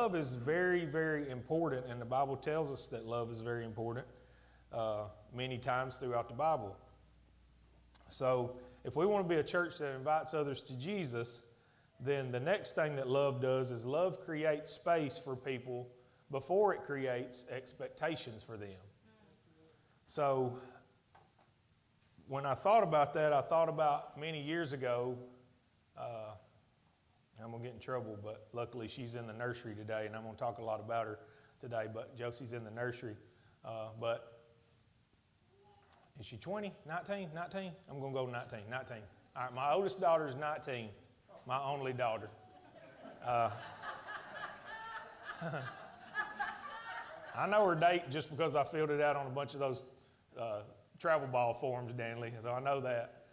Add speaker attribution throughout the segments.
Speaker 1: love is very, very important, and the Bible tells us that love is very important many times throughout the Bible. So if we want to be a church that invites others to Jesus, then the next thing that love does is love creates space for people before it creates expectations for them. So when I thought about that, I thought about many years ago, I'm going to get in trouble, but luckily she's in the nursery today, and I'm going to talk a lot about her today, but Josie's in the nursery. But is she 20, 19, 19? I'm going to go 19. All right, my oldest daughter is 19, my only daughter. I know her date just because I filled it out on a bunch of those travel ball forms, Danley, so I know that.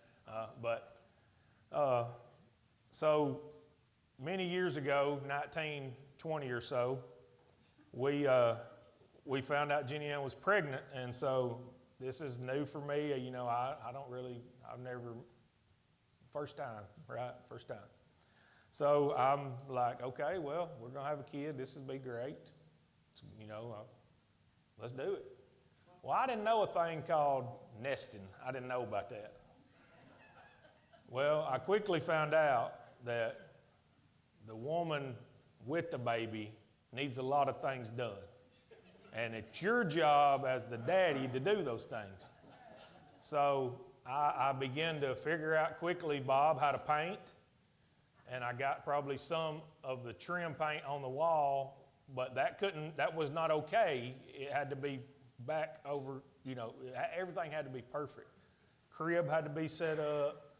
Speaker 1: So many years ago, 1920 or so, we found out Jenny Ann was pregnant, and so this is new for me. You know, I've never, first time. So I'm like, okay, well, we're going to have a kid. This would be great. You know, let's do it. Well, I didn't know a thing called nesting. I didn't know about that. Well, I quickly found out that the woman with the baby needs a lot of things done. And it's your job as the daddy to do those things. So I began to figure out quickly, Bob, how to paint. And I got probably some of the trim paint on the wall, but that was not okay. It had to be back over, you know, everything had to be perfect. Crib had to be set up,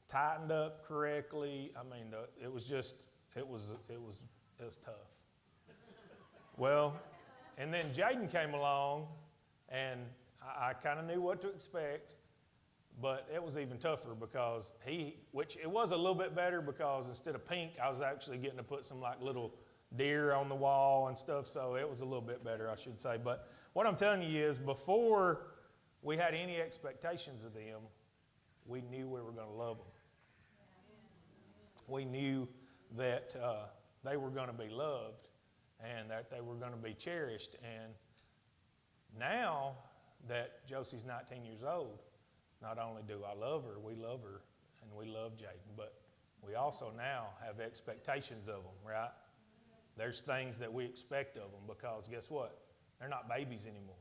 Speaker 1: tightened up correctly. I mean, it was tough. Well, and then Jaden came along, and I kind of knew what to expect, but it was even tougher because which it was a little bit better because instead of pink, I was actually getting to put some like little deer on the wall and stuff, so it was a little bit better, I should say. But what I'm telling you is before we had any expectations of them, we knew we were going to love them. We knew that they were going to be loved and that they were going to be cherished. And now that Josie's 19 years old, not only do I love her, we love her, and we love Jaden, but we also now have expectations of them, right? There's things that we expect of them because guess what? They're not babies anymore.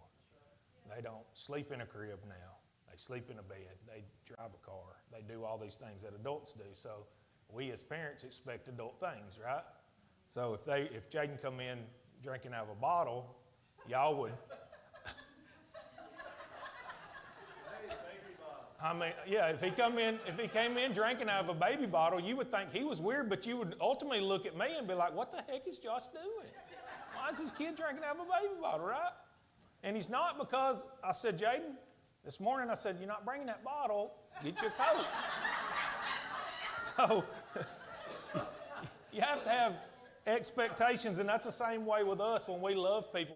Speaker 1: They don't sleep in a crib now. They sleep in a bed. They drive a car. They do all these things that adults do. So we as parents expect adult things, right? So if Jaden come in drinking out of a bottle, y'all would. I mean, yeah, if he came in drinking out of a baby bottle, you would think he was weird, but you would ultimately look at me and be like, what the heck is Josh doing? Why is this kid drinking out of a baby bottle, right? And he's not, because I said, Jaden, this morning I said, you're not bringing that bottle, get your coat. So you have to have expectations, and that's the same way with us when we love people.